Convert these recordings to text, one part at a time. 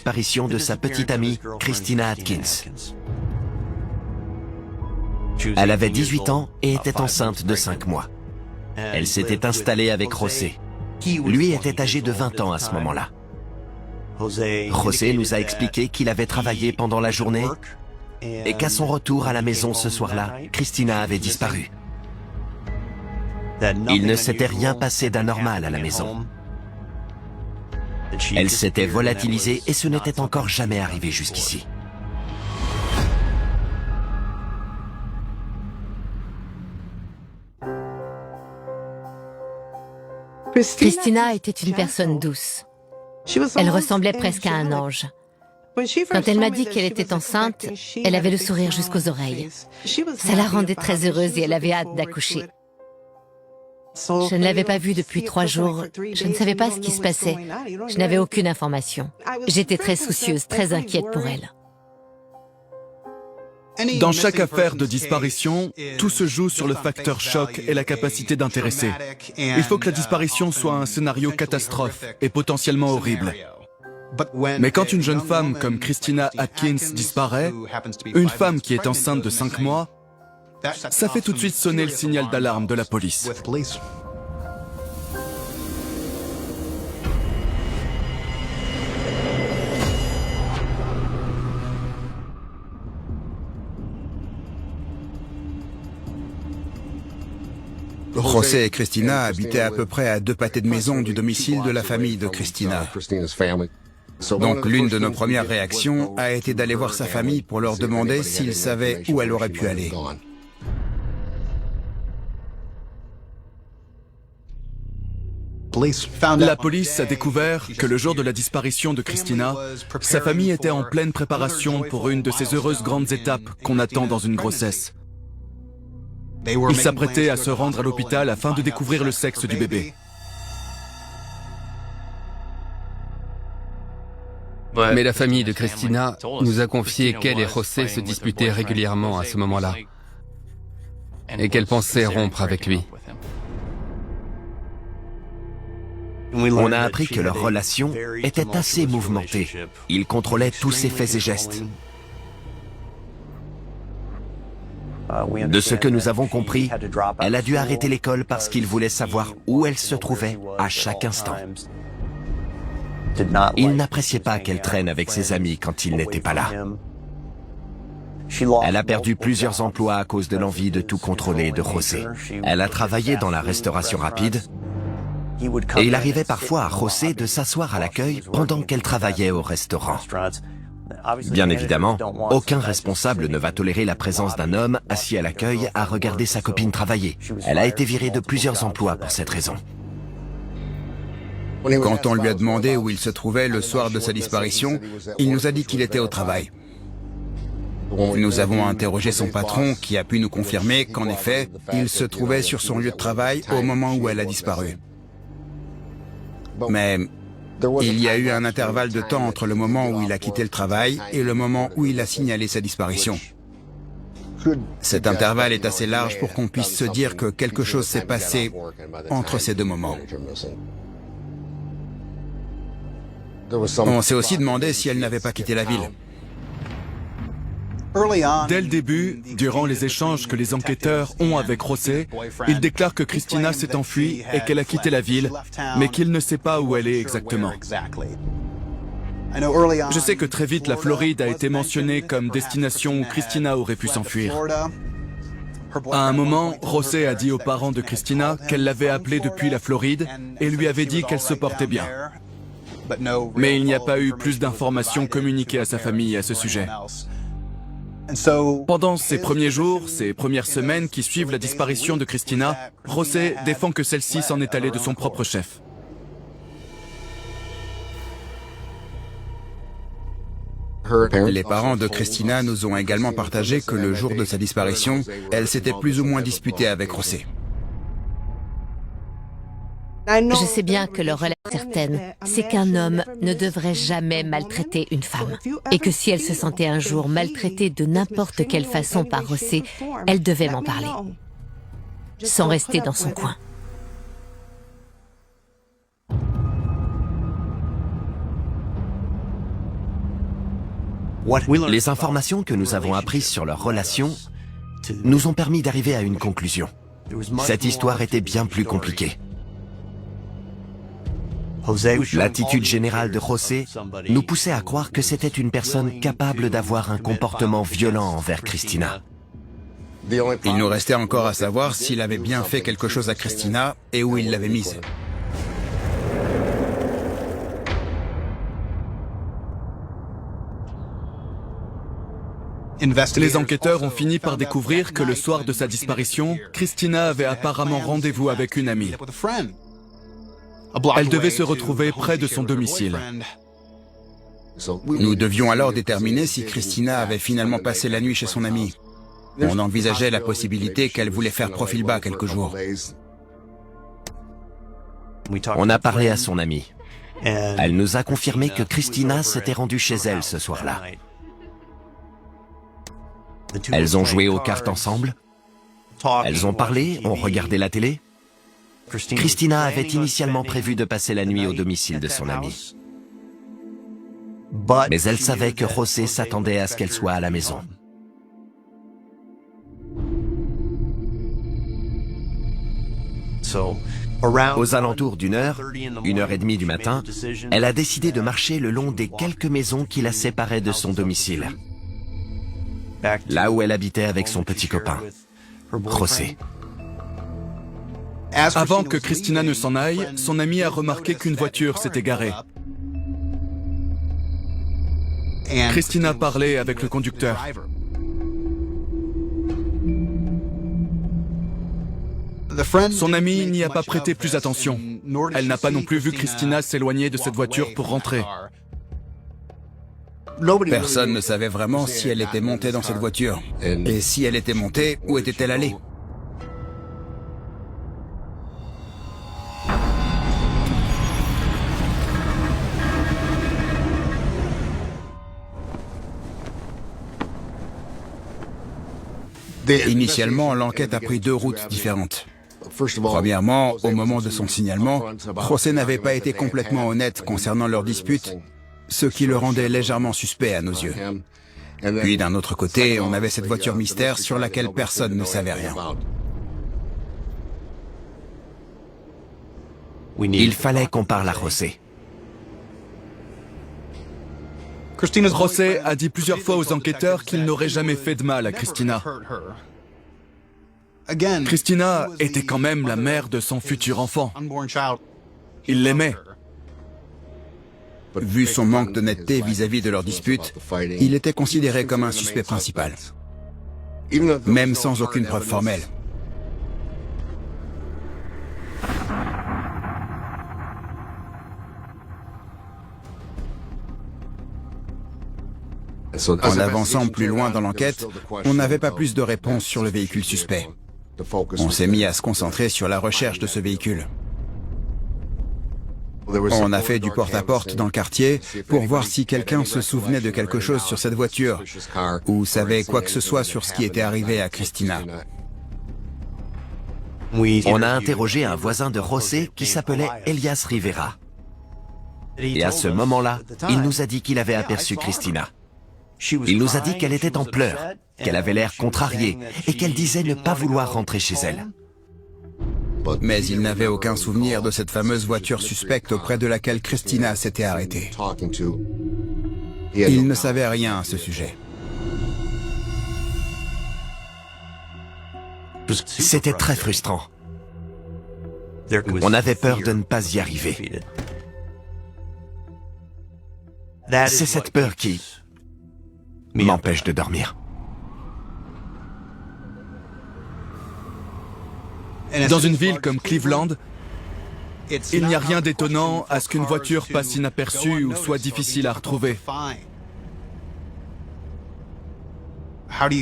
disparition de sa petite amie, Christina Atkins. Elle avait 18 ans et était enceinte de 5 mois. Elle s'était installée avec José. Lui était âgé de 20 ans à ce moment-là. José nous a expliqué qu'il avait travaillé pendant la journée et qu'à son retour à la maison ce soir-là, Christina avait disparu. Il ne s'était rien passé d'anormal à la maison. Elle s'était volatilisée et ce n'était encore jamais arrivé jusqu'ici. Christina était une personne douce. Elle ressemblait presque à un ange. Quand elle m'a dit qu'elle était enceinte, elle avait le sourire jusqu'aux oreilles. Ça la rendait très heureuse et elle avait hâte d'accoucher. Je ne l'avais pas vue depuis 3 jours. Je ne savais pas ce qui se passait. Je n'avais aucune information. J'étais très soucieuse, très inquiète pour elle. Dans chaque affaire de disparition, tout se joue sur le facteur choc et la capacité d'intéresser. Il faut que la disparition soit un scénario catastrophe et potentiellement horrible. Mais quand une jeune femme comme Christina Atkins disparaît, une femme qui est enceinte de 5 mois, ça fait tout de suite sonner le signal d'alarme de la police. José et Christina habitaient à peu près à 2 pâtés de maison du domicile de la famille de Christina. Donc l'une de nos premières réactions a été d'aller voir sa famille pour leur demander s'ils savaient où elle aurait pu aller. La police a découvert que le jour de la disparition de Christina, sa famille était en pleine préparation pour une de ces heureuses grandes étapes qu'on attend dans une grossesse. Ils s'apprêtaient à se rendre à l'hôpital afin de découvrir le sexe du bébé. Mais la famille de Christina nous a confié qu'elle et José se disputaient régulièrement à ce moment-là et qu'elle pensait rompre avec lui. On a appris que leur relation était assez mouvementée. Il contrôlait tous ses faits et gestes. De ce que nous avons compris, elle a dû arrêter l'école parce qu'il voulait savoir où elle se trouvait à chaque instant. Il n'appréciait pas qu'elle traîne avec ses amis quand il n'était pas là. Elle a perdu plusieurs emplois à cause de l'envie de tout contrôler de José. Elle a travaillé dans la restauration rapide et il arrivait parfois à José de s'asseoir à l'accueil pendant qu'elle travaillait au restaurant. Bien évidemment, aucun responsable ne va tolérer la présence d'un homme assis à l'accueil à regarder sa copine travailler. Elle a été virée de plusieurs emplois pour cette raison. Quand on lui a demandé où il se trouvait le soir de sa disparition, il nous a dit qu'il était au travail. Nous avons interrogé son patron qui a pu nous confirmer qu'en effet, il se trouvait sur son lieu de travail au moment où elle a disparu. Mais il y a eu un intervalle de temps entre le moment où il a quitté le travail et le moment où il a signalé sa disparition. Cet intervalle est assez large pour qu'on puisse se dire que quelque chose s'est passé entre ces 2 moments. On s'est aussi demandé si elle n'avait pas quitté la ville. Dès le début, durant les échanges que les enquêteurs ont avec José, il déclare que Christina s'est enfuie et qu'elle a quitté la ville, mais qu'il ne sait pas où elle est exactement. Je sais que très vite la Floride a été mentionnée comme destination où Christina aurait pu s'enfuir. À un moment, José a dit aux parents de Christina qu'elle l'avait appelée depuis la Floride et lui avait dit qu'elle se portait bien. Mais il n'y a pas eu plus d'informations communiquées à sa famille à ce sujet. Pendant ces premiers jours, ces premières semaines qui suivent la disparition de Christina, José défend que celle-ci s'en est allée de son propre chef. Les parents de Christina nous ont également partagé que le jour de sa disparition, elle s'était plus ou moins disputée avec José. Je sais bien que leur relation est certaine, c'est qu'un homme ne devrait jamais maltraiter une femme. Et que si elle se sentait un jour maltraitée de n'importe quelle façon par José, elle devait m'en parler, sans rester dans son coin. Les informations que nous avons apprises sur leur relation nous ont permis d'arriver à une conclusion. Cette histoire était bien plus compliquée. L'attitude générale de José nous poussait à croire que c'était une personne capable d'avoir un comportement violent envers Cristina. Il nous restait encore à savoir s'il avait bien fait quelque chose à Cristina et où il l'avait mise. Les enquêteurs ont fini par découvrir que le soir de sa disparition, Cristina avait apparemment rendez-vous avec une amie. Elle devait se retrouver près de son domicile. Nous devions alors déterminer si Cristina avait finalement passé la nuit chez son amie. On envisageait la possibilité qu'elle voulait faire profil bas quelques jours. On a parlé à son amie. Elle nous a confirmé que Cristina s'était rendue chez elle ce soir-là. Elles ont joué aux cartes ensemble. Elles ont parlé, ont regardé la télé. Cristina avait initialement prévu de passer la nuit au domicile de son amie. Mais elle savait que José s'attendait à ce qu'elle soit à la maison. Aux alentours une heure et demie du matin, elle a décidé de marcher le long des quelques maisons qui la séparaient de son domicile. Là où elle habitait avec son petit copain, José. Avant que Cristina ne s'en aille, son ami a remarqué qu'une voiture s'était garée. Cristina parlait avec le conducteur. Son amie n'y a pas prêté plus attention. Elle n'a pas non plus vu Cristina s'éloigner de cette voiture pour rentrer. Personne ne savait vraiment si elle était montée dans cette voiture. Et si elle était montée, où était-elle allée? Initialement, l'enquête a pris deux routes différentes. Premièrement, au moment de son signalement, José n'avait pas été complètement honnête concernant leur dispute, ce qui le rendait légèrement suspect à nos yeux. Puis d'un autre côté, on avait cette voiture mystère sur laquelle personne ne savait rien. Il fallait qu'on parle à José. José a dit plusieurs fois aux enquêteurs qu'il n'aurait jamais fait de mal à Cristina. Cristina était quand même la mère de son futur enfant. Il l'aimait. Vu son manque d'honnêteté vis-à-vis de leur dispute, il était considéré comme un suspect principal, même sans aucune preuve formelle. En avançant plus loin dans l'enquête, on n'avait pas plus de réponses sur le véhicule suspect. On s'est mis à se concentrer sur la recherche de ce véhicule. On a fait du porte-à-porte dans le quartier pour voir si quelqu'un se souvenait de quelque chose sur cette voiture ou savait quoi que ce soit sur ce qui était arrivé à Cristina. On a interrogé un voisin de José qui s'appelait Elias Rivera. Et à ce moment-là, il nous a dit qu'il avait aperçu Cristina. Il nous a dit qu'elle était en pleurs, qu'elle avait l'air contrariée et qu'elle disait ne pas vouloir rentrer chez elle. Mais il n'avait aucun souvenir de cette fameuse voiture suspecte auprès de laquelle Cristina s'était arrêtée. Il ne savait rien à ce sujet. C'était très frustrant. On avait peur de ne pas y arriver. C'est cette peur qui m'empêche de dormir. Dans une ville comme Cleveland, il n'y a rien d'étonnant à ce qu'une voiture passe inaperçue ou soit difficile à retrouver.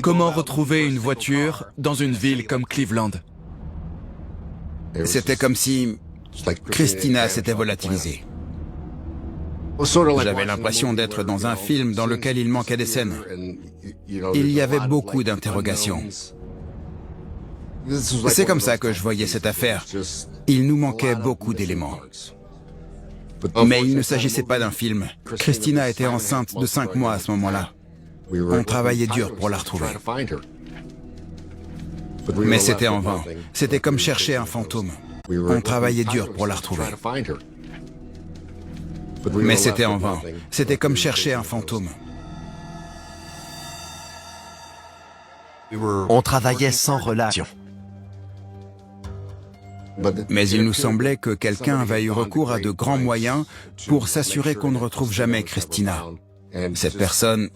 Comment retrouver une voiture dans une ville comme Cleveland? C'était comme si Cristina s'était volatilisée. J'avais l'impression d'être dans un film dans lequel il manquait des scènes. Il y avait beaucoup d'interrogations. C'est comme ça que je voyais cette affaire. Il nous manquait beaucoup d'éléments. Mais il ne s'agissait pas d'un film. Cristina était enceinte de 5 mois à ce moment-là. On travaillait dur pour la retrouver. Mais c'était en vain. C'était comme chercher un fantôme. On travaillait dur pour la retrouver. Mais c'était en vain. C'était comme chercher un fantôme. On travaillait sans relâche. Mais il nous semblait que quelqu'un avait eu recours à de grands moyens pour s'assurer qu'on ne retrouve jamais Christina. Cette personne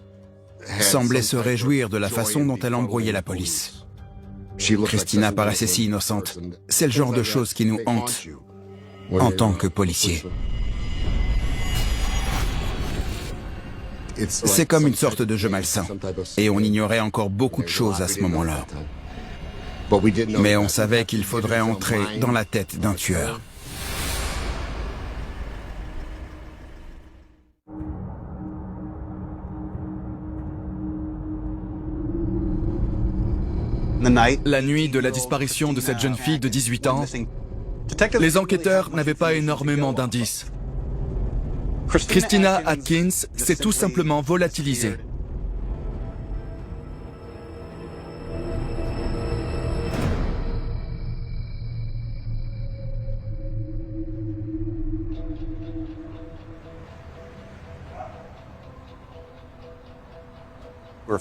semblait se réjouir de la façon dont elle embrouillait la police. Christina paraissait si innocente. C'est le genre de choses qui nous hante en tant que policiers. C'est comme une sorte de jeu malsain. Et on ignorait encore beaucoup de choses à ce moment-là. Mais on savait qu'il faudrait entrer dans la tête d'un tueur. La nuit de la disparition de cette jeune fille de 18 ans, les enquêteurs n'avaient pas énormément d'indices. Christina Atkins s'est tout simplement volatilisée.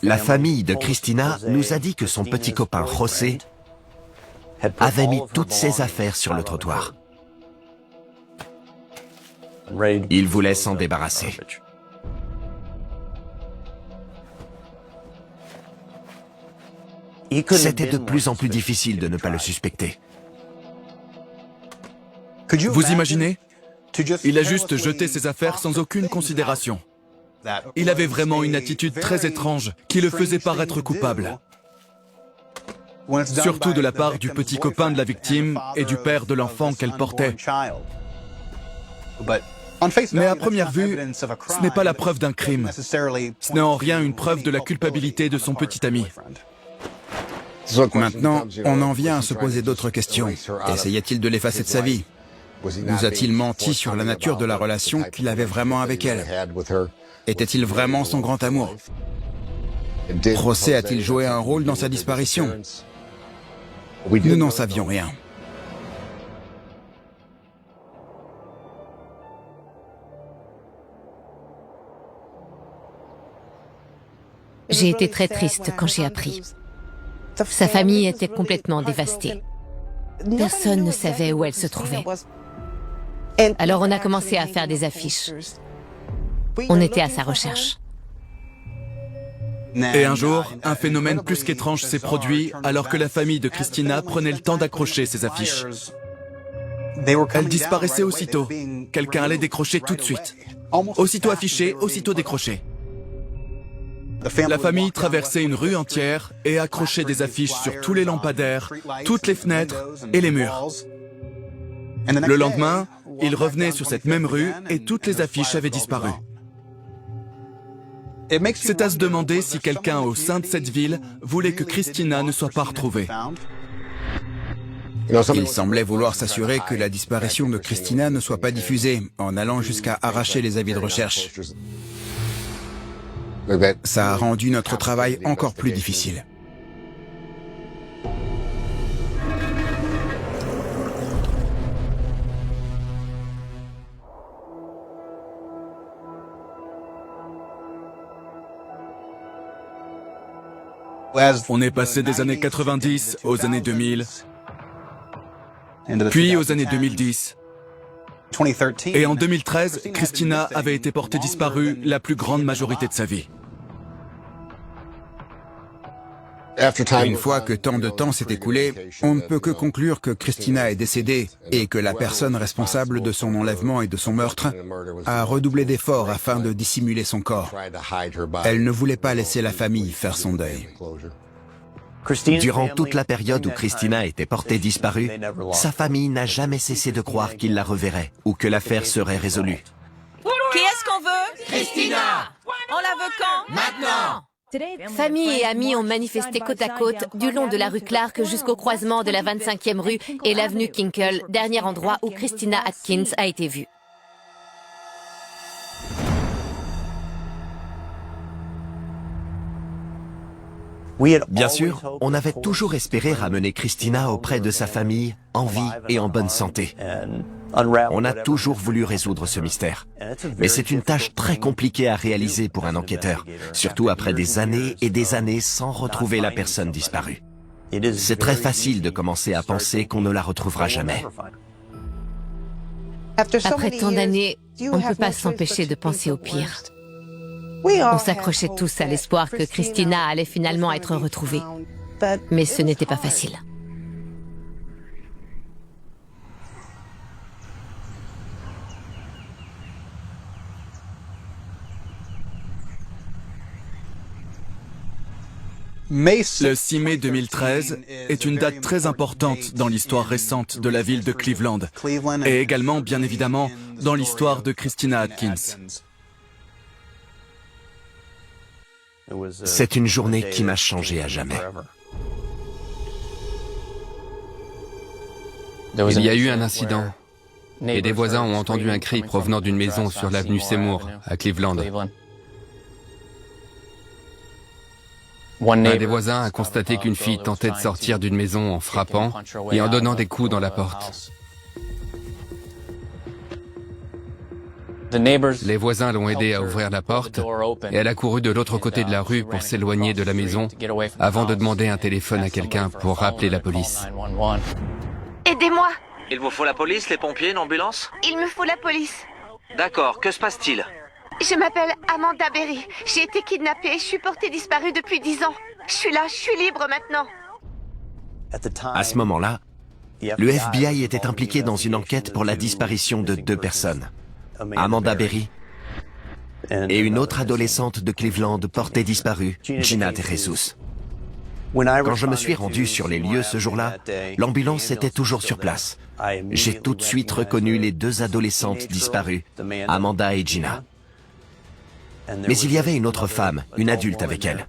La famille de Christina nous a dit que son petit copain José avait mis toutes ses affaires sur le trottoir. Il voulait s'en débarrasser. C'était de plus en plus difficile de ne pas le suspecter. Vous imaginez? Il a juste jeté ses affaires sans aucune considération. Il avait vraiment une attitude très étrange qui le faisait paraître coupable. Surtout de la part du petit copain de la victime et du père de l'enfant qu'elle portait. Mais à première vue, ce n'est pas la preuve d'un crime. Ce n'est en rien une preuve de la culpabilité de son petit ami. Maintenant, on en vient à se poser d'autres questions. Essayait-il de l'effacer de sa vie? Nous a-t-il menti sur la nature de la relation qu'il avait vraiment avec elle? Était-il vraiment son grand amour? José a-t-il joué un rôle dans sa disparition? Nous n'en savions rien. J'ai été très triste quand j'ai appris. Sa famille était complètement dévastée. Personne ne savait où elle se trouvait. Alors on a commencé à faire des affiches. On était à sa recherche. Et un jour, un phénomène plus qu'étrange s'est produit alors que la famille de Christina prenait le temps d'accrocher ses affiches. Elle disparaissait aussitôt. Quelqu'un allait décrocher tout de suite. Aussitôt affiché, aussitôt décroché. La famille traversait une rue entière et accrochait des affiches sur tous les lampadaires, toutes les fenêtres et les murs. Le lendemain, ils revenaient sur cette même rue et toutes les affiches avaient disparu. C'est à se demander si quelqu'un au sein de cette ville voulait que Christina ne soit pas retrouvée. Il semblait vouloir s'assurer que la disparition de Christina ne soit pas diffusée, en allant jusqu'à arracher les avis de recherche. Ça a rendu notre travail encore plus difficile. On est passé des années 90 aux années 2000, puis aux années 2010. Et en 2013, Christina avait été portée disparue la plus grande majorité de sa vie. Une fois que tant de temps s'est écoulé, on ne peut que conclure que Christina est décédée et que la personne responsable de son enlèvement et de son meurtre a redoublé d'efforts afin de dissimuler son corps. Elle ne voulait pas laisser la famille faire son deuil. Durant toute la période où Christina était portée disparue, sa famille n'a jamais cessé de croire qu'il la reverrait ou que l'affaire serait résolue. Qui est-ce qu'on veut? Christina! On la veut quand? Maintenant! Famille et amis ont manifesté côte à côte du long de la rue Clark jusqu'au croisement de la 25e rue et l'avenue Kinkle, dernier endroit où Christina Atkins a été vue. Bien sûr, on avait toujours espéré ramener Christina auprès de sa famille, en vie et en bonne santé. On a toujours voulu résoudre ce mystère. Mais c'est une tâche très compliquée à réaliser pour un enquêteur, surtout après des années et des années sans retrouver la personne disparue. C'est très facile de commencer à penser qu'on ne la retrouvera jamais. Après tant d'années, on ne peut pas s'empêcher de penser au pire. On s'accrochait tous à l'espoir que Christina allait finalement être retrouvée. Mais ce n'était pas facile. Le 6 mai 2013 est une date très importante dans l'histoire récente de la ville de Cleveland et également, bien évidemment, dans l'histoire de Christina Atkins. C'est une journée qui m'a changé à jamais. Il y a eu un incident et des voisins ont entendu un cri provenant d'une maison sur l'avenue Seymour, à Cleveland. Un des voisins a constaté qu'une fille tentait de sortir d'une maison en frappant et en donnant des coups dans la porte. Les voisins l'ont aidée à ouvrir la porte et elle a couru de l'autre côté de la rue pour s'éloigner de la maison avant de demander un téléphone à quelqu'un pour rappeler la police. Aidez-moi! Il vous faut la police, les pompiers, une ambulance? Il me faut la police. D'accord, que se passe-t-il? Je m'appelle Amanda Berry. J'ai été kidnappée et je suis portée disparue depuis 10 ans. Je suis là, je suis libre maintenant. À ce moment-là, le FBI était impliqué dans une enquête pour la disparition de 2 personnes. Amanda Berry et une autre adolescente de Cleveland portée disparue, Gina DeJesus. Quand je me suis rendu sur les lieux ce jour-là, l'ambulance était toujours sur place. J'ai tout de suite reconnu les 2 adolescentes disparues, Amanda et Gina. Mais il y avait une autre femme, une adulte avec elle.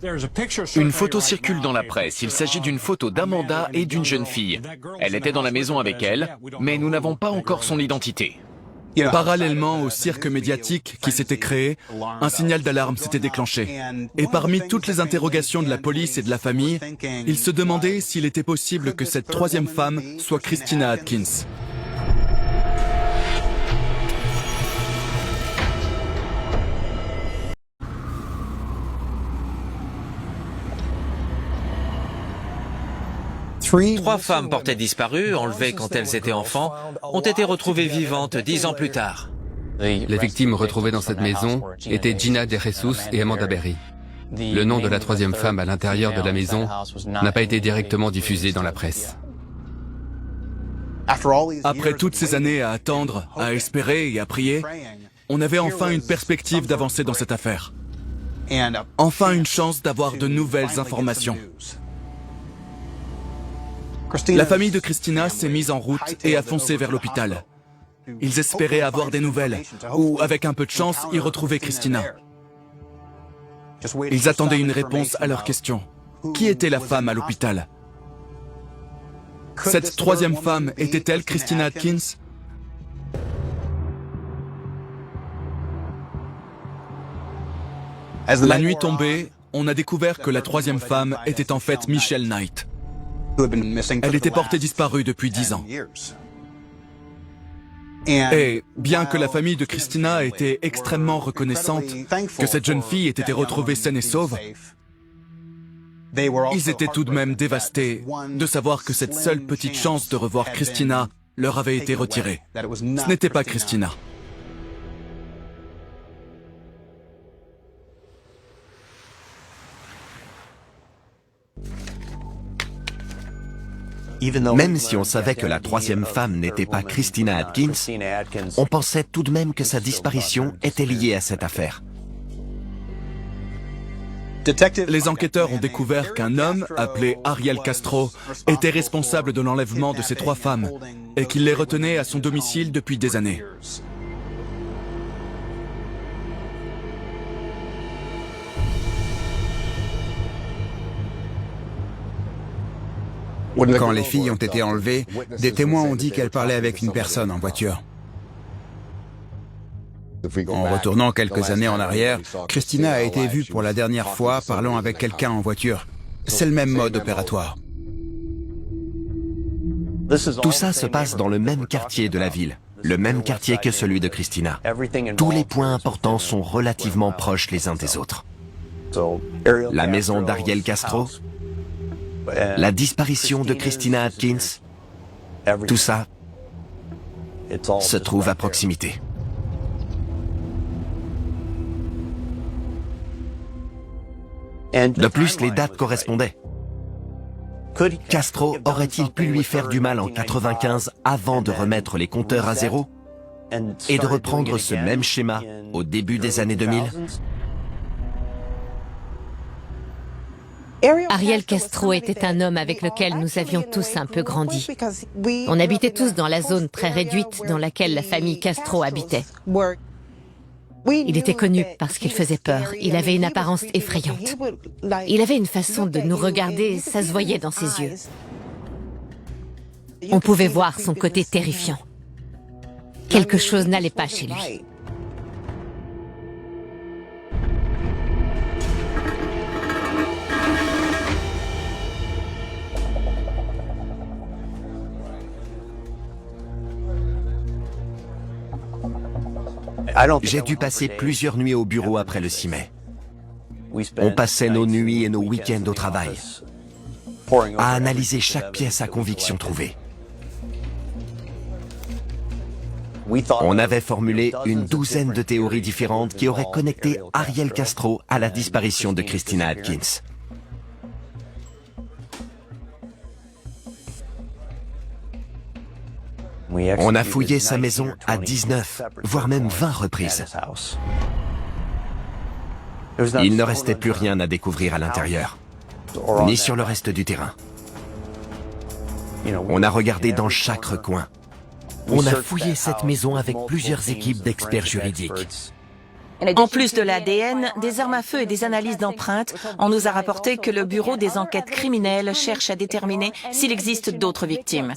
Une photo circule dans la presse. Il s'agit d'une photo d'Amanda et d'une jeune fille. Elle était dans la maison avec elle, mais nous n'avons pas encore son identité. Parallèlement au cirque médiatique qui s'était créé, un signal d'alarme s'était déclenché. Et parmi toutes les interrogations de la police et de la famille, ils se demandaient s'il était possible que cette 3e femme soit Christina Atkins. Trois femmes portées disparues, enlevées quand elles étaient enfants, ont été retrouvées vivantes 10 ans plus tard. Les victimes retrouvées dans cette maison étaient Gina DeJesus et Amanda Berry. Le nom de la 3e femme à l'intérieur de la maison n'a pas été directement diffusé dans la presse. Après toutes ces années à attendre, à espérer et à prier, on avait enfin une perspective d'avancer dans cette affaire. Enfin une chance d'avoir de nouvelles informations. La famille de Christina s'est mise en route et a foncé vers l'hôpital. Ils espéraient avoir des nouvelles, ou avec un peu de chance, y retrouver Christina. Ils attendaient une réponse à leur question. Qui était la femme à l'hôpital? Cette 3e femme était-elle Christina Atkins? La nuit tombée, on a découvert que la 3e femme était en fait Michelle Knight. Elle était portée disparue depuis 10 ans. Et bien que la famille de Christina était extrêmement reconnaissante que cette jeune fille ait été retrouvée saine et sauve, ils étaient tout de même dévastés de savoir que cette seule petite chance de revoir Christina leur avait été retirée. Ce n'était pas Christina. Même si on savait que la 3e femme n'était pas Christina Atkins, on pensait tout de même que sa disparition était liée à cette affaire. Les enquêteurs ont découvert qu'un homme, appelé Ariel Castro, était responsable de l'enlèvement de ces 3 femmes et qu'il les retenait à son domicile depuis des années. Quand les filles ont été enlevées, des témoins ont dit qu'elles parlaient avec une personne en voiture. En retournant quelques années en arrière, Christina a été vue pour la dernière fois parlant avec quelqu'un en voiture. C'est le même mode opératoire. Tout ça se passe dans le même quartier de la ville, le même quartier que celui de Christina. Tous les points importants sont relativement proches les uns des autres. La maison d'Ariel Castro, la disparition de Christina Atkins, tout ça se trouve à proximité. De plus, les dates correspondaient. Castro aurait-il pu lui faire du mal en 95 avant de remettre les compteurs à zéro et de reprendre ce même schéma au début des années 2000? Ariel Castro était un homme avec lequel nous avions tous un peu grandi. On habitait tous dans la zone très réduite dans laquelle la famille Castro habitait. Il était connu parce qu'il faisait peur. Il avait une apparence effrayante. Il avait une façon de nous regarder, ça se voyait dans ses yeux. On pouvait voir son côté terrifiant. Quelque chose n'allait pas chez lui. J'ai dû passer plusieurs nuits au bureau après le 6 mai. On passait nos nuits et nos week-ends au travail, à analyser chaque pièce à conviction trouvée. On avait formulé une douzaine de théories différentes qui auraient connecté Ariel Castro à la disparition de Christina Atkins. On a fouillé sa maison à 19, voire même 20 reprises. Il ne restait plus rien à découvrir à l'intérieur, ni sur le reste du terrain. On a regardé dans chaque recoin. On a fouillé cette maison avec plusieurs équipes d'experts juridiques. En plus de l'ADN, des armes à feu et des analyses d'empreintes, on nous a rapporté que le Bureau des enquêtes criminelles cherche à déterminer s'il existe d'autres victimes.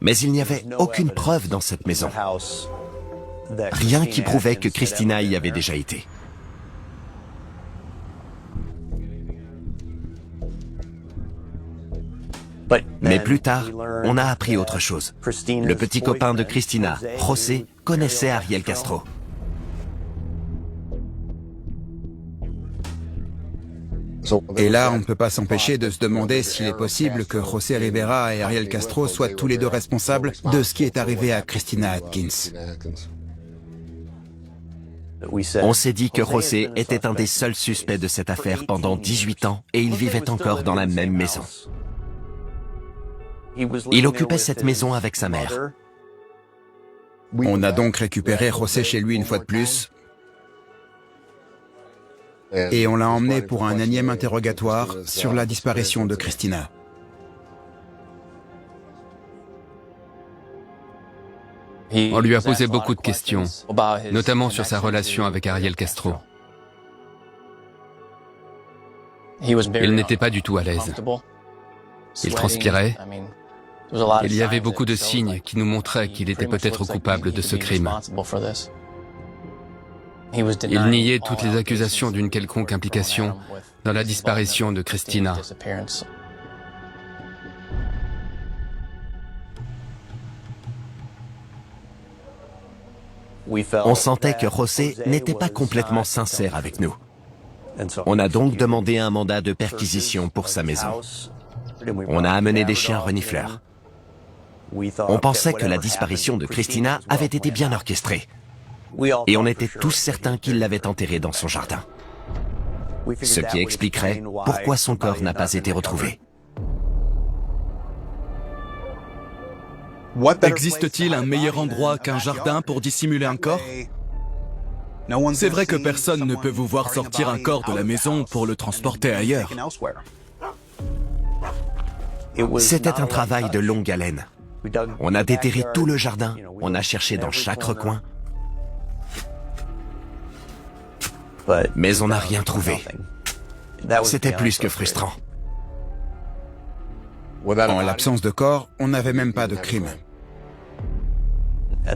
Mais il n'y avait aucune preuve dans cette maison. Rien qui prouvait que Christina y avait déjà été. Mais plus tard, on a appris autre chose. Le petit copain de Christina, José, connaissait Ariel Castro. Et là, on ne peut pas s'empêcher de se demander s'il est possible que José Rivera et Ariel Castro soient tous les deux responsables de ce qui est arrivé à Christina Atkins. On s'est dit que José était un des seuls suspects de cette affaire pendant 18 ans et il vivait encore dans la même maison. Il occupait cette maison avec sa mère. On a donc récupéré José chez lui une fois de plus. Et on l'a emmené pour un énième interrogatoire sur la disparition de Christina. On lui a posé beaucoup de questions, notamment sur sa relation avec Ariel Castro. Il n'était pas du tout à l'aise. Il transpirait. Il y avait beaucoup de signes qui nous montraient qu'il était peut-être coupable de ce crime. Il niait toutes les accusations d'une quelconque implication dans la disparition de Christina. On sentait que José n'était pas complètement sincère avec nous. On a donc demandé un mandat de perquisition pour sa maison. On a amené des chiens renifleurs. On pensait que la disparition de Christina avait été bien orchestrée. Et on était tous certains qu'il l'avait enterrée dans son jardin. Ce qui expliquerait pourquoi son corps n'a pas été retrouvé. Existe-t-il un meilleur endroit qu'un jardin pour dissimuler un corps? C'est vrai que personne ne peut vous voir sortir un corps de la maison pour le transporter ailleurs. C'était un travail de longue haleine. On a déterré tout le jardin, on a cherché dans chaque recoin. Mais on n'a rien trouvé. C'était plus que frustrant. En l'absence de corps, on n'avait même pas de crime.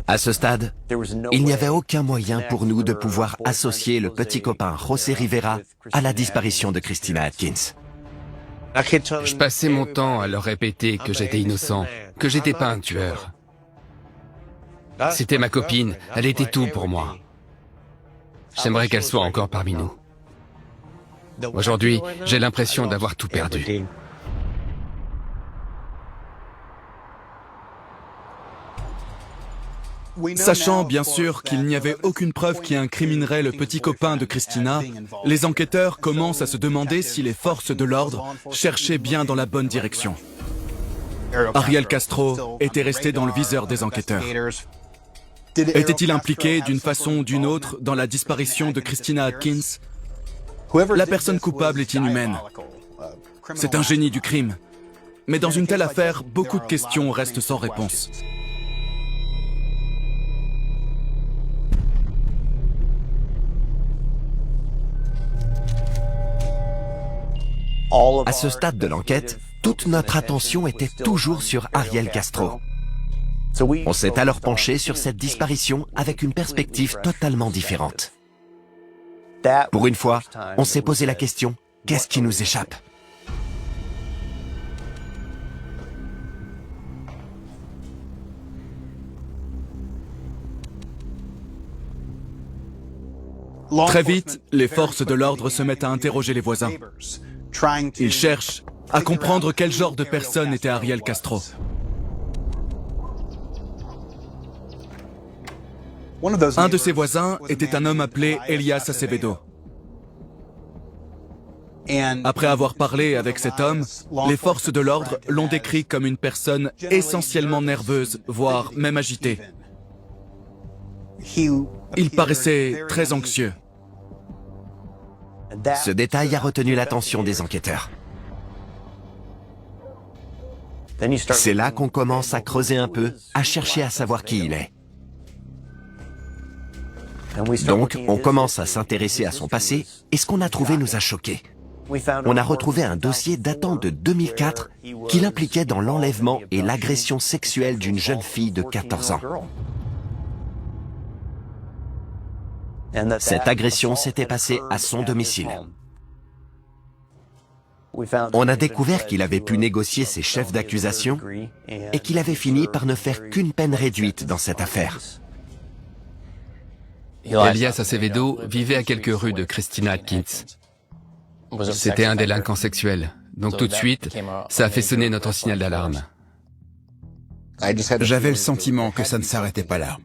À ce stade, il n'y avait aucun moyen pour nous de pouvoir associer le petit copain José Rivera à la disparition de Christina Atkins. Je passais mon temps à leur répéter que j'étais innocent, que j'étais pas un tueur. C'était ma copine, elle était tout pour moi. J'aimerais qu'elle soit encore parmi nous. Aujourd'hui, j'ai l'impression d'avoir tout perdu. Sachant bien sûr qu'il n'y avait aucune preuve qui incriminerait le petit copain de Christina, les enquêteurs commencent à se demander si les forces de l'ordre cherchaient bien dans la bonne direction. Ariel Castro était resté dans le viseur des enquêteurs. Était-il impliqué d'une façon ou d'une autre dans la disparition de Christina Atkins? La personne coupable est inhumaine. C'est un génie du crime. Mais dans une telle affaire, beaucoup de questions restent sans réponse. À ce stade de l'enquête, toute notre attention était toujours sur Ariel Castro. On s'est alors penché sur cette disparition avec une perspective totalement différente. Pour une fois, on s'est posé la question, qu'est-ce qui nous échappe? Très vite, les forces de l'ordre se mettent à interroger les voisins. Ils cherchent à comprendre quel genre de personne était Ariel Castro. Un de ses voisins était un homme appelé Elias Acevedo. Après avoir parlé avec cet homme, les forces de l'ordre l'ont décrit comme une personne essentiellement nerveuse, voire même agitée. Il paraissait très anxieux. Ce détail a retenu l'attention des enquêteurs. C'est là qu'on commence à creuser un peu, à chercher à savoir qui il est. Donc, on commence à s'intéresser à son passé, et ce qu'on a trouvé nous a choqués. On a retrouvé un dossier datant de 2004 qui l'impliquait dans l'enlèvement et l'agression sexuelle d'une jeune fille de 14 ans. Cette agression s'était passée à son domicile. On a découvert qu'il avait pu négocier ses chefs d'accusation et qu'il avait fini par ne faire qu'une peine réduite dans cette affaire. Elias Acevedo vivait à quelques rues de Christina Atkins. C'était un délinquant sexuel, donc tout de suite, ça a fait sonner notre signal d'alarme. J'avais le sentiment que ça ne s'arrêtait pas là.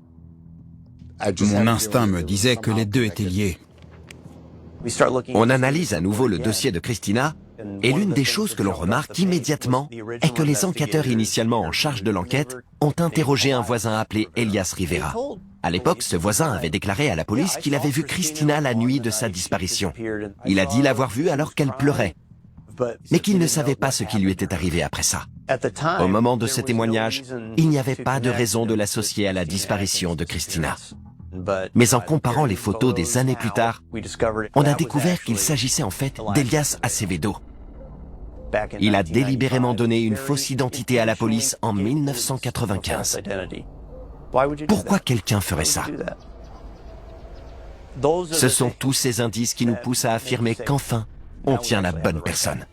Mon instinct me disait que les deux étaient liés. On analyse à nouveau le dossier de Christina, et l'une des choses que l'on remarque immédiatement est que les enquêteurs initialement en charge de l'enquête ont interrogé un voisin appelé Elias Rivera. À l'époque, ce voisin avait déclaré à la police qu'il avait vu Christina la nuit de sa disparition. Il a dit l'avoir vue alors qu'elle pleurait, mais qu'il ne savait pas ce qui lui était arrivé après ça. Au moment de ce témoignage, il n'y avait pas de raison de l'associer à la disparition de Christina. Mais en comparant les photos des années plus tard, on a découvert qu'il s'agissait en fait d'Elias Acevedo. Il a délibérément donné une fausse identité à la police en 1995. Pourquoi quelqu'un ferait ça? Ce sont tous ces indices qui nous poussent à affirmer qu'enfin, on tient la bonne personne.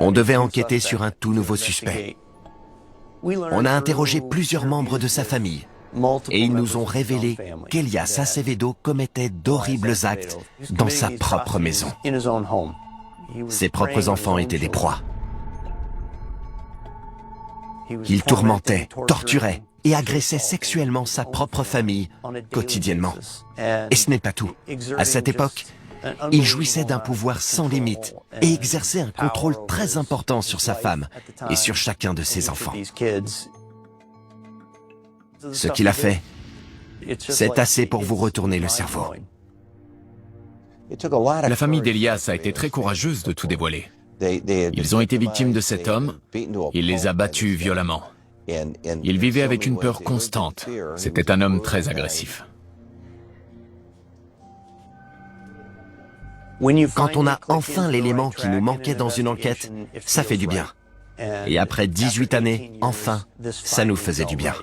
On devait enquêter sur un tout nouveau suspect. On a interrogé plusieurs membres de sa famille et ils nous ont révélé qu'Elias Acevedo commettait d'horribles actes dans sa propre maison. Ses propres enfants étaient des proies. Il tourmentait, torturait et agressait sexuellement sa propre famille quotidiennement. Et ce n'est pas tout. À cette époque, il jouissait d'un pouvoir sans limite et exerçait un contrôle très important sur sa femme et sur chacun de ses enfants. Ce qu'il a fait, c'est assez pour vous retourner le cerveau. La famille d'Elias a été très courageuse de tout dévoiler. Ils ont été victimes de cet homme, il les a battus violemment. Ils vivaient avec une peur constante. C'était un homme très agressif. Quand on a enfin l'élément qui nous manquait dans une enquête, ça fait du bien. Et après 18 années, enfin, ça nous faisait du bien.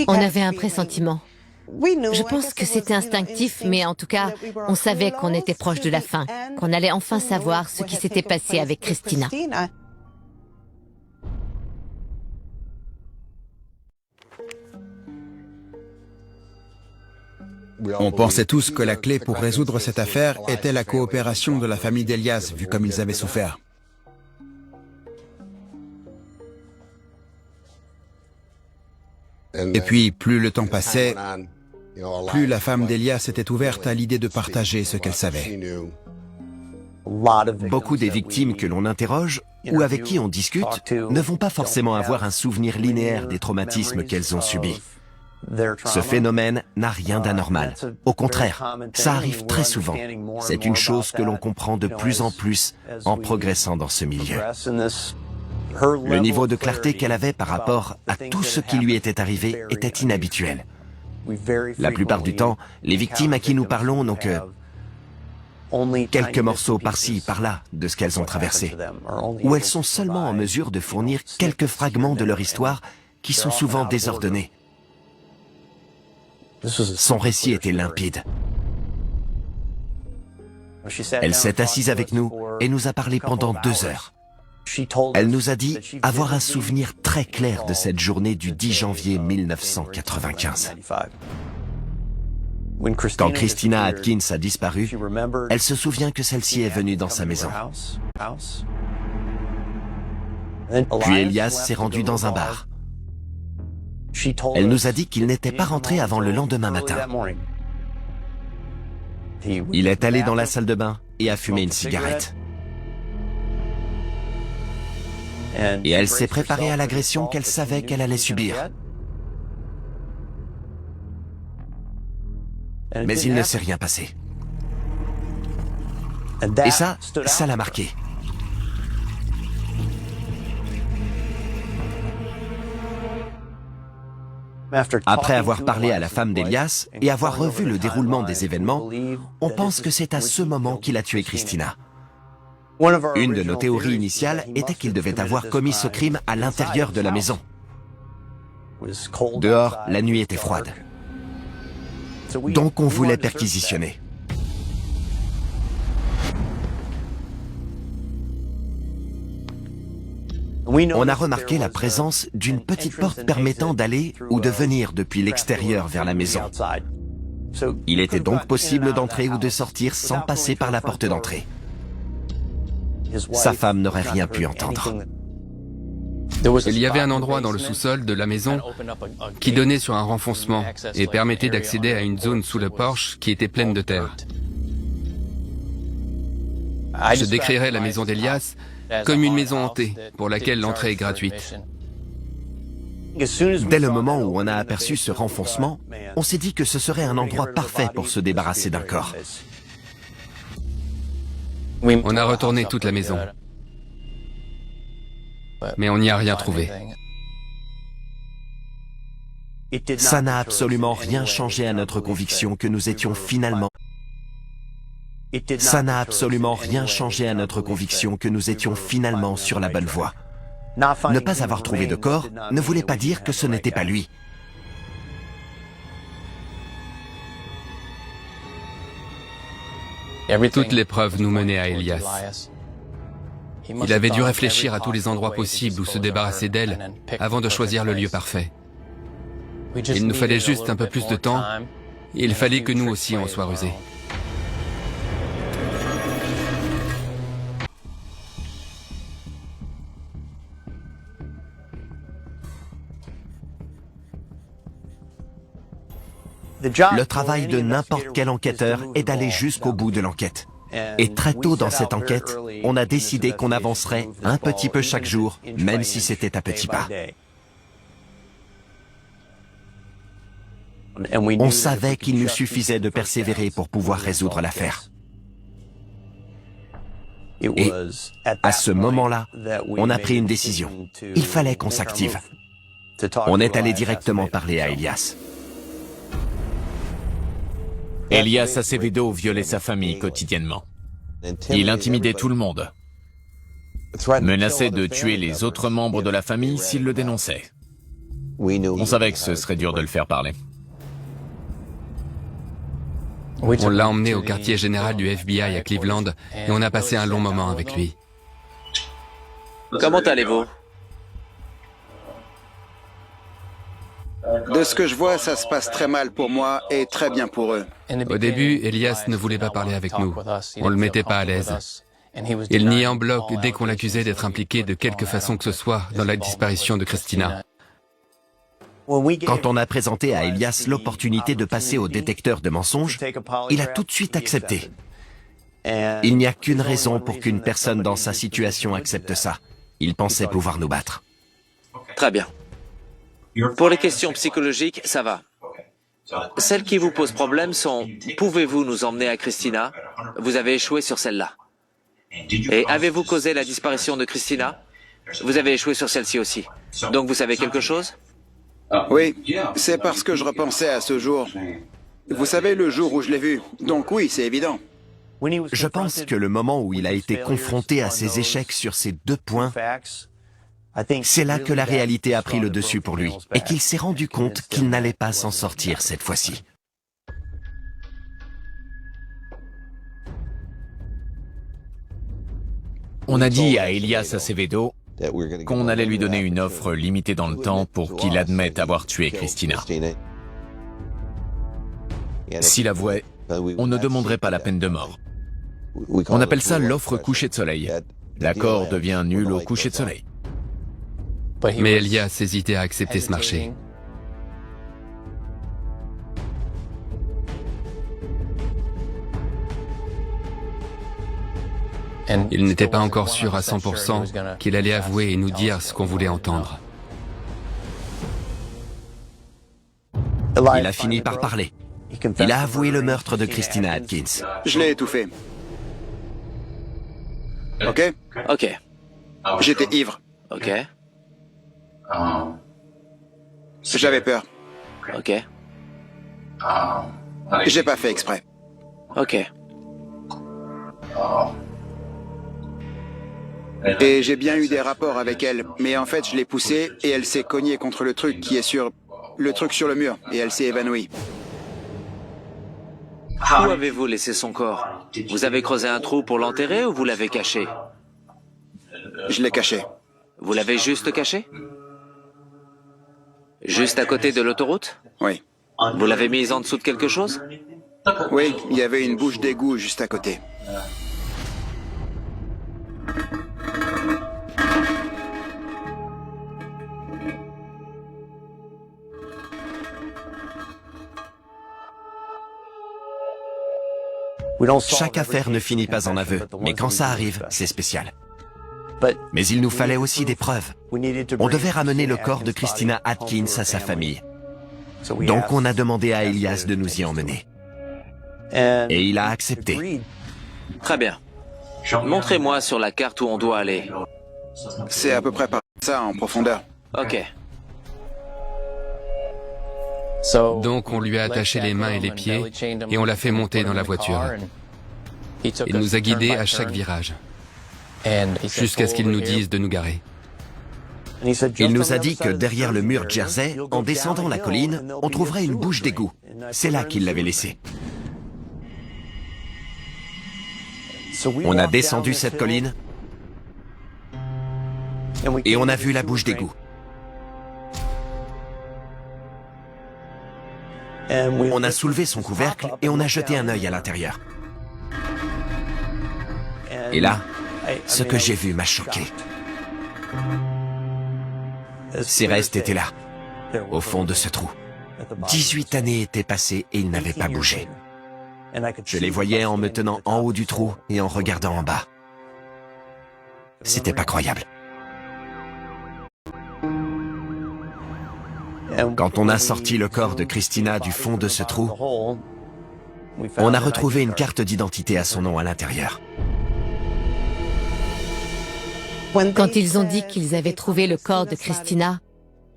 On avait un pressentiment. Je pense que c'était instinctif, mais en tout cas, on savait qu'on était proche de la fin, qu'on allait enfin savoir ce qui s'était passé avec Christina. On pensait tous que la clé pour résoudre cette affaire était la coopération de la famille d'Elias, vu comme ils avaient souffert. Et puis, plus le temps passait, plus la femme d'Elias était ouverte à l'idée de partager ce qu'elle savait. Beaucoup des victimes que l'on interroge ou avec qui on discute ne vont pas forcément avoir un souvenir linéaire des traumatismes qu'elles ont subis. Ce phénomène n'a rien d'anormal. Au contraire, ça arrive très souvent. C'est une chose que l'on comprend de plus en plus en progressant dans ce milieu. Le niveau de clarté qu'elle avait par rapport à tout ce qui lui était arrivé était inhabituel. La plupart du temps, les victimes à qui nous parlons n'ont que quelques morceaux par-ci, par-là de ce qu'elles ont traversé, ou elles sont seulement en mesure de fournir quelques fragments de leur histoire qui sont souvent désordonnés. Son récit était limpide. Elle s'est assise avec nous et nous a parlé pendant 2 heures. Elle nous a dit avoir un souvenir très clair de cette journée du 10 janvier 1995. Quand Christina Atkins a disparu, elle se souvient que celle-ci est venue dans sa maison. Puis Elias s'est rendu dans un bar. Elle nous a dit qu'il n'était pas rentré avant le lendemain matin. Il est allé dans la salle de bain et a fumé une cigarette. Et elle s'est préparée à l'agression qu'elle savait qu'elle allait subir. Mais il ne s'est rien passé. Et ça l'a marqué. Après avoir parlé à la femme d'Elias et avoir revu le déroulement des événements, on pense que c'est à ce moment qu'il a tué Christina. Une de nos théories initiales était qu'il devait avoir commis ce crime à l'intérieur de la maison. Dehors, la nuit était froide. Donc on voulait perquisitionner. On a remarqué la présence d'une petite porte permettant d'aller ou de venir depuis l'extérieur vers la maison. Il était donc possible d'entrer ou de sortir sans passer par la porte d'entrée. Sa femme n'aurait rien pu entendre. Il y avait un endroit dans le sous-sol de la maison qui donnait sur un renfoncement et permettait d'accéder à une zone sous le porche qui était pleine de terre. Je décrirais la maison d'Elias comme une maison hantée pour laquelle l'entrée est gratuite. Dès le moment où on a aperçu ce renfoncement, on s'est dit que ce serait un endroit parfait pour se débarrasser d'un corps. On a retourné toute la maison, mais on n'y a rien trouvé. Ça n'a absolument rien changé à notre conviction que nous étions finalement... Ça n'a absolument rien changé à notre conviction que nous étions finalement sur la bonne voie. Ne pas avoir trouvé de corps ne voulait pas dire que ce n'était pas lui. Toutes les preuves nous menaient à Elias. Il avait dû réfléchir à tous les endroits possibles où se débarrasser d'elle avant de choisir le lieu parfait. Il nous fallait juste un peu plus de temps, et il fallait que nous aussi en soient rusés. Le travail de n'importe quel enquêteur est d'aller jusqu'au bout de l'enquête. Et très tôt dans cette enquête, on a décidé qu'on avancerait un petit peu chaque jour, même si c'était à petits pas. On savait qu'il nous suffisait de persévérer pour pouvoir résoudre l'affaire. Et à ce moment-là, on a pris une décision. Il fallait qu'on s'active. On est allé directement parler à Elias. Elias Acevedo violait sa famille quotidiennement. Il intimidait tout le monde. menaçait de tuer les autres membres de la famille s'ils le dénonçaient. On savait que ce serait dur de le faire parler. On l'a emmené au quartier général du FBI à Cleveland et on a passé un long moment avec lui. Comment allez-vous? De ce que je vois, ça se passe très mal pour moi et très bien pour eux. Au début, Elias ne voulait pas parler avec nous. On le mettait pas à l'aise. Il niait en bloc dès qu'on l'accusait d'être impliqué de quelque façon que ce soit dans la disparition de Christina. Quand on a présenté à Elias l'opportunité de passer au détecteur de mensonges, il a tout de suite accepté. Il n'y a qu'une raison pour qu'une personne dans sa situation accepte ça. Il pensait pouvoir nous battre. Très bien. Pour les questions psychologiques, ça va. Celles qui vous posent problème sont « Pouvez-vous nous emmener à Christina ?» Vous avez échoué sur celle-là. Et avez-vous causé la disparition de Christina? Vous avez échoué sur celle-ci aussi. Donc vous savez quelque chose? Oui, c'est parce que je repensais à ce jour. Vous savez, le jour où je l'ai vu. Donc oui, c'est évident. Je pense que le moment où il a été confronté à ses échecs sur ces 2 points, c'est là que la réalité a pris le dessus pour lui et qu'il s'est rendu compte qu'il n'allait pas s'en sortir cette fois-ci. On a dit à Elias Acevedo qu'on allait lui donner une offre limitée dans le temps pour qu'il admette avoir tué Christina. S'il avouait, on ne demanderait pas la peine de mort. On appelle ça l'offre coucher de soleil. L'accord devient nul au coucher de soleil. Mais Elias hésitait à accepter ce marché. Il n'était pas encore sûr à 100% qu'il allait avouer et nous dire ce qu'on voulait entendre. Il a fini par parler. Il a avoué le meurtre de Christina Atkins. Je l'ai étouffé. Ok? Ok. J'étais ivre. Ok. J'avais peur. Ok. J'ai pas fait exprès. Ok. Et j'ai bien eu des rapports avec elle, mais en fait je l'ai poussée et elle s'est cognée contre le truc qui est sur... le truc sur le mur, et elle s'est évanouie. Où avez-vous laissé son corps? Vous avez creusé un trou pour l'enterrer ou vous l'avez caché? Je l'ai caché. Vous l'avez juste caché? Juste à côté de l'autoroute? Oui. Vous l'avez mise en dessous de quelque chose? Oui, il y avait une bouche d'égout juste à côté. Chaque affaire ne finit pas en aveu, mais quand ça arrive, c'est spécial. Mais il nous fallait aussi des preuves. On devait ramener le corps de Christina Atkins à sa famille. Donc on a demandé à Elias de nous y emmener. Et il a accepté. Très bien. Montrez-moi sur la carte où on doit aller. C'est à peu près par ça en profondeur. Ok. Donc on lui a attaché les mains et les pieds et on l'a fait monter dans la voiture. Il nous a guidés à chaque virage, jusqu'à ce qu'il nous dise de nous garer. Il nous a dit que derrière le mur Jersey, en descendant la colline, on trouverait une bouche d'égout. C'est là qu'il l'avait laissée. On a descendu cette colline et on a vu la bouche d'égout. On a soulevé son couvercle et on a jeté un œil à l'intérieur. Et là, ce que j'ai vu m'a choqué. Ses restes étaient là, au fond de ce trou. 18 années étaient passées et il n'avait pas bougé. Je les voyais en me tenant en haut du trou et en regardant en bas. C'était pas croyable. Quand on a sorti le corps de Christina du fond de ce trou, on a retrouvé une carte d'identité à son nom à l'intérieur. Quand ils ont dit qu'ils avaient trouvé le corps de Christina,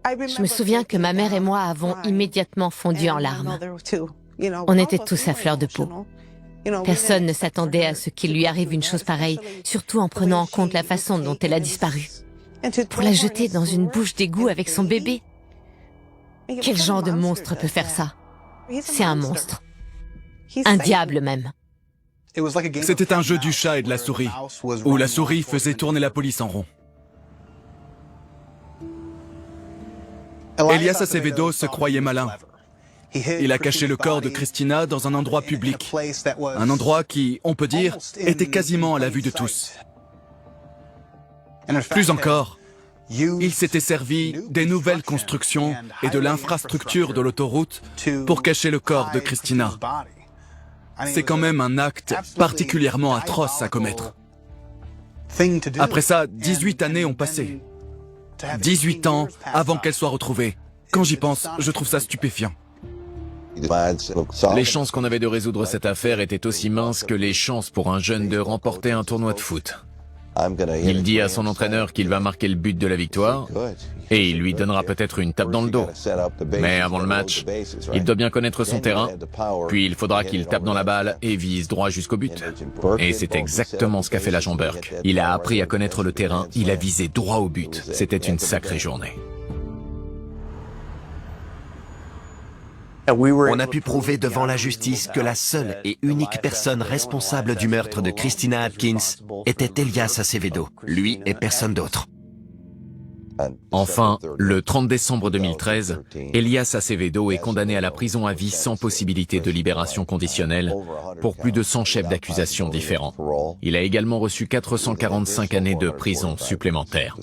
je me souviens que ma mère et moi avons immédiatement fondu en larmes. On était tous à fleur de peau. Personne ne s'attendait à ce qu'il lui arrive une chose pareille, surtout en prenant en compte la façon dont elle a disparu. Pour la jeter dans une bouche d'égout avec son bébé. Quel genre de monstre peut faire ça? C'est un monstre. Un diable même. C'était un jeu du chat et de la souris, où la souris faisait tourner la police en rond. Elias Acevedo se croyait malin. Il a caché le corps de Christina dans un endroit public. Un endroit qui, on peut dire, était quasiment à la vue de tous. Plus encore, il s'était servi des nouvelles constructions et de l'infrastructure de l'autoroute pour cacher le corps de Christina. C'est quand même un acte particulièrement atroce à commettre. Après ça, 18 années ont passé. 18 ans avant qu'elle soit retrouvée. Quand j'y pense, je trouve ça stupéfiant. Les chances qu'on avait de résoudre cette affaire étaient aussi minces que les chances pour un jeune de remporter un tournoi de foot. Il dit à son entraîneur qu'il va marquer le but de la victoire et il lui donnera peut-être une tape dans le dos. Mais avant le match, il doit bien connaître son terrain, puis il faudra qu'il tape dans la balle et vise droit jusqu'au but. Et c'est exactement ce qu'a fait l'agent Burke. Il a appris à connaître le terrain, il a visé droit au but. C'était une sacrée journée. On a pu prouver devant la justice que la seule et unique personne responsable du meurtre de Christina Atkins était Elias Acevedo, lui et personne d'autre. Enfin, le 30 décembre 2013, Elias Acevedo est condamné à la prison à vie sans possibilité de libération conditionnelle pour plus de 100 chefs d'accusation différents. Il a également reçu 445 années de prison supplémentaires.